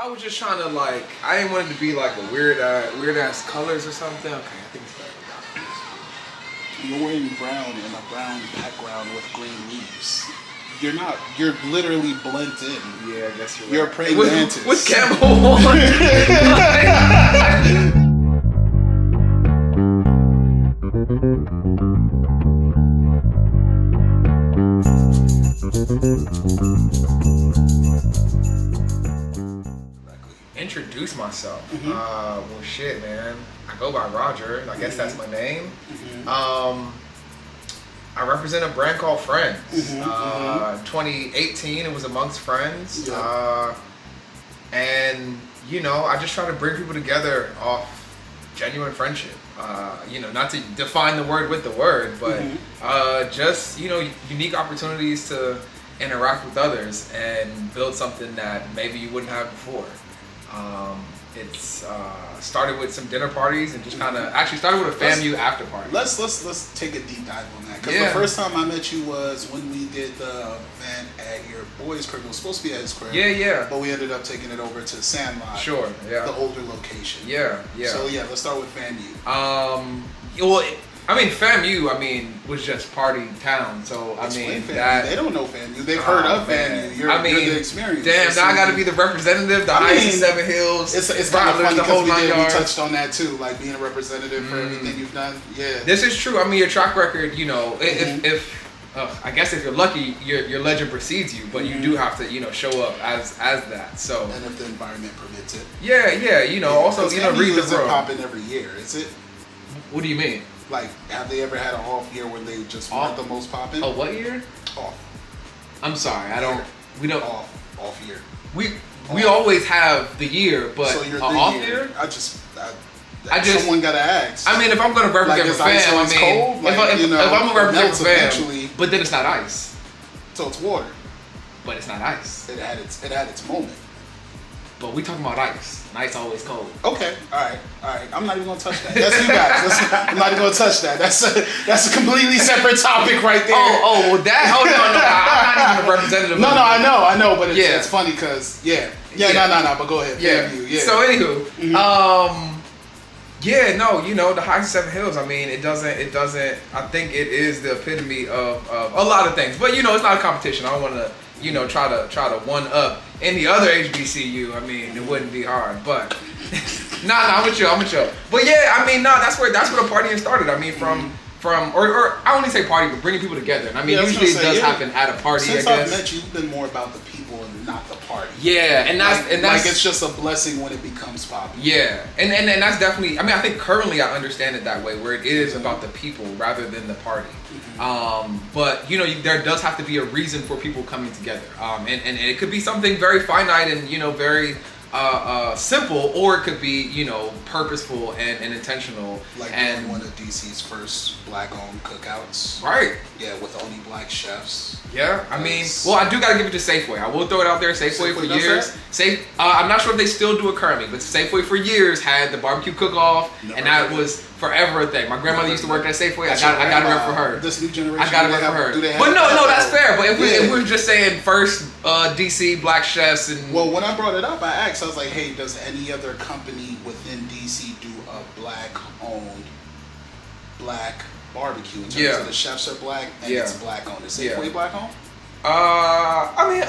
I was just trying to like, I didn't want it to be like a weird ass colors or something. Okay, I think it's better. You're wearing brown and a brown background with green leaves. You're literally blend in. Yeah, I guess you're right. a praying mantis. With camo on. Introduce myself. Well, shit, man. I go by Rodger. I guess that's my name. I represent a brand called Friends. 2018, it was amongst friends. And you know, I just try to bring people together off genuine friendship. You know, not to define the word with the word, but just, you know, unique opportunities to interact with others and build something that maybe you wouldn't have before. It's started with some dinner parties and just kind of actually started with a FAMU after party. Let's take a deep dive on that, because the first time I met you was when we did the event at your boy's crib. It was supposed to be at his crib. But we ended up taking it over to Sandlot. The older location. So let's start with FAMU. Well, I mean, FAMU, was just party town. So, that... They don't know FAMU. They've heard of FAMU. You're the experience. Damn, now I got to be the representative, the highest of 7 Hills. It's kind of funny because we touched on that too, like being a representative for everything you've done. Yeah. This is true. Your track record, you know, if I guess if you're lucky, your legend precedes you, but you do have to, you know, show up as that. So. And if the environment permits it. Yeah. You know, also, you know, read the room. Popping every year, is it? What do you mean? Like, have they ever had an off year when they just weren't the most popping? Oh, what year? Off. I'm sorry, we don't. Off year. We always have the year, but so you're off year? Someone gotta ask. If I'm gonna represent a fan, if I'm gonna represent a fan, but then it's not ice. So it's water. But it's not ice. It had its moment. But we talking about ice. And ice always cold. Okay, all right. I'm not even gonna touch that. That's you guys. I'm not even gonna touch that. That's a completely separate topic right there. Well, that. Hold on, no, I'm not even a representative. No, I know, but it's funny because no. But go ahead. Yeah. So anywho, you know, the highest 7 Hills. It doesn't. I think it is the epitome of a lot of things. But you know, it's not a competition. I don't want to, you know, try to one up any other HBCU. It wouldn't be hard. But I'm with you. But that's where the partying started. Or I wouldn't say party, but bringing people together. And usually it does happen at a party. Since I guess. I've met you, you've been more about the people and not the party. Yeah, and that's like it's just a blessing when it becomes popular. Yeah, and that's definitely. I think currently I understand it that way, where it is about the people rather than the party. But you know, there does have to be a reason for people coming together. And it could be something very finite and, you know, very simple, or it could be, you know, purposeful and intentional. Like one of DC's first black-owned cookouts. Right. Yeah, with only black chefs. Yeah, I do gotta give it to Safeway. I will throw it out there. Safeway for years. I'm not sure if they still do it currently, but Safeway for years had the barbecue cook-off, and that was forever a thing. My grandmother used to work at Safeway. I got to rep for her. This new generation, I got to rep for her. But no, that's fair. But if we're just saying first DC black chefs and when I brought it up, I asked. I was like, hey, does any other company within DC do a black-owned black barbecue in terms of the chefs are black and it's black owned? Is Safeway black owned?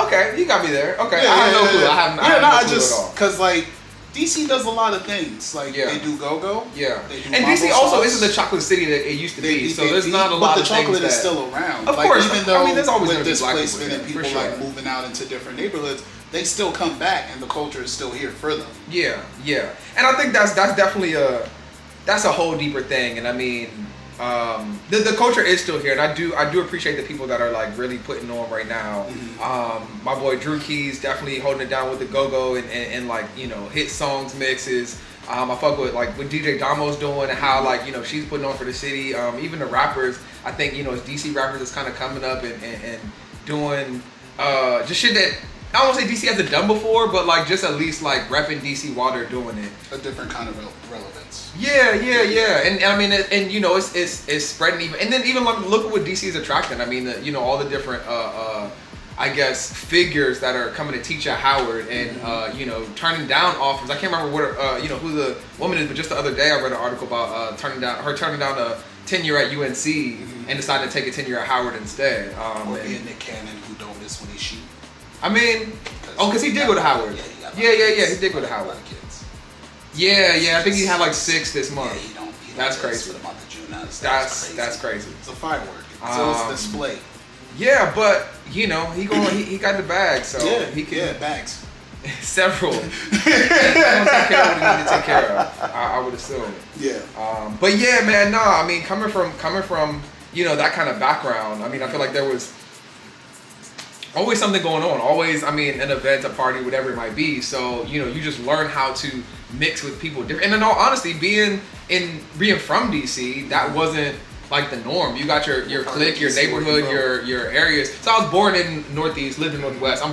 Okay, you got me there. Okay, I have no clue. I have no clue at all. Because like DC does a lot of things. Like they do go-go. Yeah. And DC also isn't the chocolate city that it used to be. So there's not a lot of things. But the chocolate is still around. Of course. Even though there's always with displacement and people like moving out into different neighborhoods, they still come back and the culture is still here for them. Yeah. And I think that's definitely a whole deeper thing. And the culture is still here, and I do appreciate the people that are like really putting on right now. My boy Drew Keys definitely holding it down with the go-go and like, you know, hit songs mixes. I fuck with like what DJ Damo's doing and how, like, you know, she's putting on for the city. Even the rappers, I think, you know, as DC rappers is kind of coming up and doing just shit that I don't want to say DC hasn't done before, but like just at least like repping DC while they're doing it. A different kind of relevance. Yeah. And you know, it's spreading even, and then even look at what DC is attracting. You know, all the different I guess, figures that are coming to teach at Howard and, you know, turning down offers. I can't remember what, you know, who the woman is, but just the other day I read an article about turning down a tenure at UNC and deciding to take a tenure at Howard instead. Or being Nick Cannon, who don't miss when he shoot. I mean, because he did go to Howard. Yeah, he did go to Howard. Yeah, I think he had like 6 this month. Yeah, that's crazy. For the month of June. That's crazy. It's a firework. So it's a display. Yeah, but you know he got the bag, so he can bags. Several. He's gonna take care of what he need to take care of. I would assume. Yeah. But yeah, man, no. I mean, coming from you know that kind of background. I mean, I feel like there was always something going on. Always, I mean, an event, a party, whatever it might be. So you know, you just learn how to mix with people different. And in all honesty, being from DC, that wasn't like the norm. You got your clique, your neighborhood, your areas. So I was born in Northeast, lived in Northwest.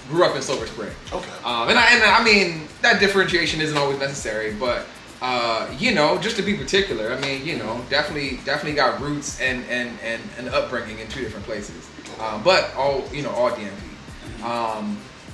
Grew up in Silver Spring. Okay. And I mean that differentiation isn't always necessary, but you know, just to be particular, I mean, you know, definitely got roots and an upbringing in 2 different places. But all DMV.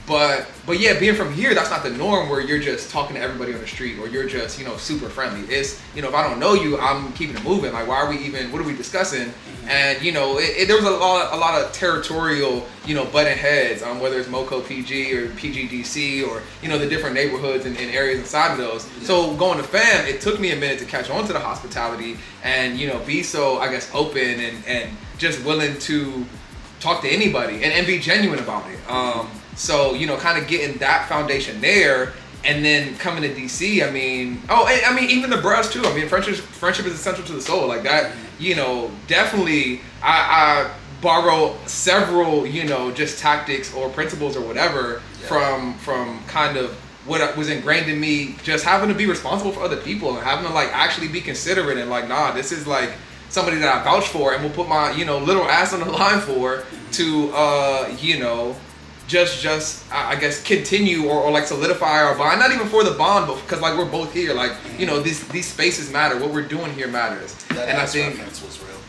But yeah, being from here, that's not the norm where you're just talking to everybody on the street or you're just, you know, super friendly. It's, you know, if I don't know you, I'm keeping it moving. Like, what are we discussing? And, you know, there was a lot of territorial, you know, butting heads on whether it's MoCo PG or PGDC or, you know, the different neighborhoods and areas inside of those. Yeah. So going to FAM, it took me a minute to catch on to the hospitality and, you know, be so, I guess, open and just willing to talk to anybody and be genuine about it. So, you know, kind of getting that foundation there and then coming to DC, I mean, even the bros too. I mean, friendship is essential to the soul. Like that, you know, definitely I borrow several, you know, just tactics or principles or whatever from kind of what was ingrained in me, just having to be responsible for other people and having to like actually be considerate and like, nah, this is like somebody that I vouch for and will put my, you know, little ass on the line for to, you know, just I guess continue or like solidify our bond. Not even for the bond, but because like we're both here. Like, you know, these spaces matter. What we're doing here matters. That and I think reference was real.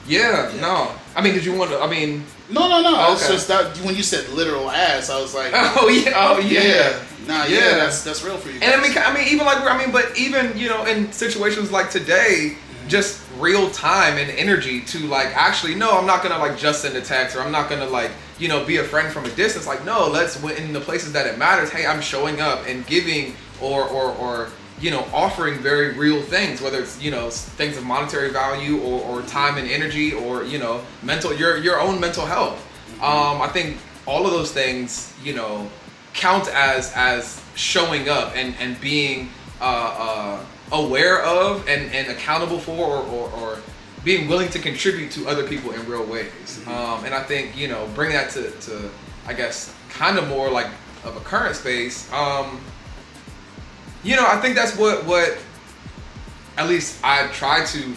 Yeah, no. I mean, did you want to? I mean, no. Okay. It's just that when you said literal ass, I was like, oh yeah. Nah, yeah, that's real for you guys. And I mean, even like but even, you know, in situations like today, just real time and energy to like actually, no, I'm not gonna like just send a text or I'm not gonna like, you know, be a friend from a distance. Like, no, let's in the places that it matters. Hey, I'm showing up and giving or you know, offering very real things, whether it's, you know, things of monetary value or time and energy or, you know, mental your own mental health. I think all of those things, you know, count as showing up and being aware of and accountable for or being willing to contribute to other people in real ways. And I think, you know, bring that to I guess kind of more like of a current space. You know, I think that's what at least I try to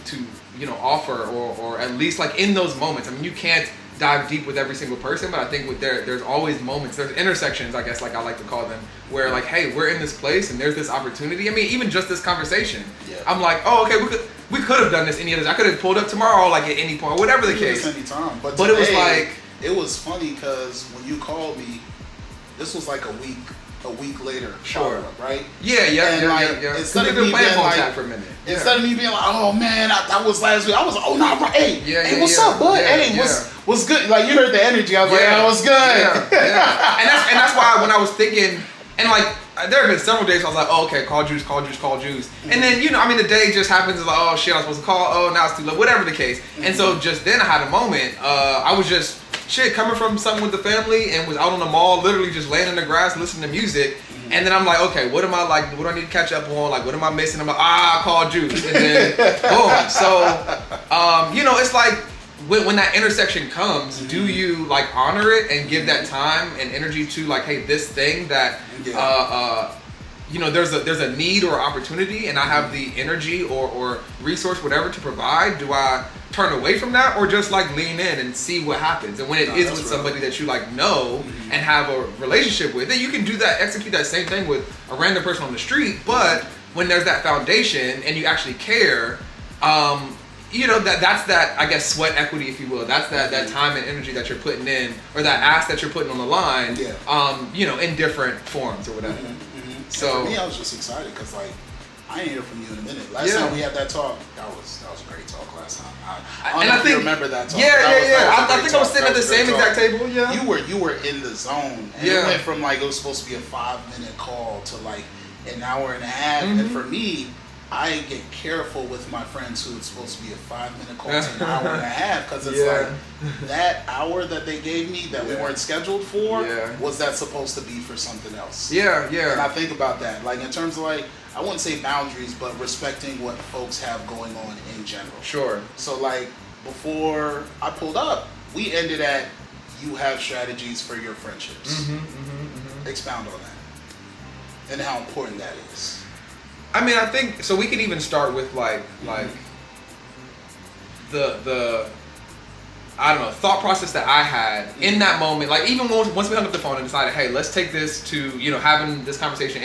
you know, offer or at least like in those moments. I mean, you can't dive deep with every single person, but I think with there's always moments, there's intersections, I guess, like I like to call them, where like, hey, we're in this place and there's this opportunity. I mean, even just this conversation, I'm like, oh, okay, we could have done this any other. I could have pulled up tomorrow, like at any point, whatever the case. Any time, but it was like, it was funny because when you called me, this was like a week later. Sure. Right? Yeah. Instead of me being like, for a minute. Instead of me being like, oh man, that was last week. I was like, oh no, hey, hey, what's up, bud? What's good? Like, you heard the energy. I was like, yeah, what's good? Yeah. and that's why when I was thinking, and like, there have been several days I was like, oh, okay, call Juice. And then, you know, I mean, the day just happens, like, oh shit, I was supposed to call, oh, now it's too late, whatever the case. And so just then I had a moment, I was just, coming from something with the family and was out on the mall, literally just laying in the grass, listening to music. And then I'm like, okay, what am I like, what do I need to catch up on? Like, what am I missing? I'm like, I call Juice. And then, boom. So, you know, it's like, when that intersection comes, do you like honor it and give that time and energy to like, hey, this thing that, you know, there's a need or opportunity and I have the energy or resource, whatever, to provide. Do I turn away from that or just like lean in and see what happens? And when it is with somebody that you like know and have a relationship with, then you can do that, execute that same thing with a random person on the street. But when there's that foundation and you actually care, you know, that's that, I guess, sweat equity, if you will. That's that time and energy that you're putting in, or that ask that you're putting on the line, you know, in different forms or whatever. So for me, I was just excited because, like, I ain't hear from you in a minute. Last time we had that talk, that was a great talk last time. I think remember that talk. I think I was sitting at the same exact table. Yeah, you were in the zone. And it went from like it was supposed to be a 5-minute call to like an hour and a half. And for me, I get careful with my friends who it's supposed to be a 5-minute call to an hour and a half because it's like that hour that they gave me that we weren't scheduled for, was that supposed to be for something else? And I think about that, like in terms of like, I wouldn't say boundaries, but respecting what folks have going on in general. Sure. So like before I pulled up, we ended at you have strategies for your friendships. Expound on that and how important that is. I mean, I think so. We can even start with like the I don't know, thought process that I had in that moment. Like even once we hung up the phone and decided, hey, let's take this to, you know, having this conversation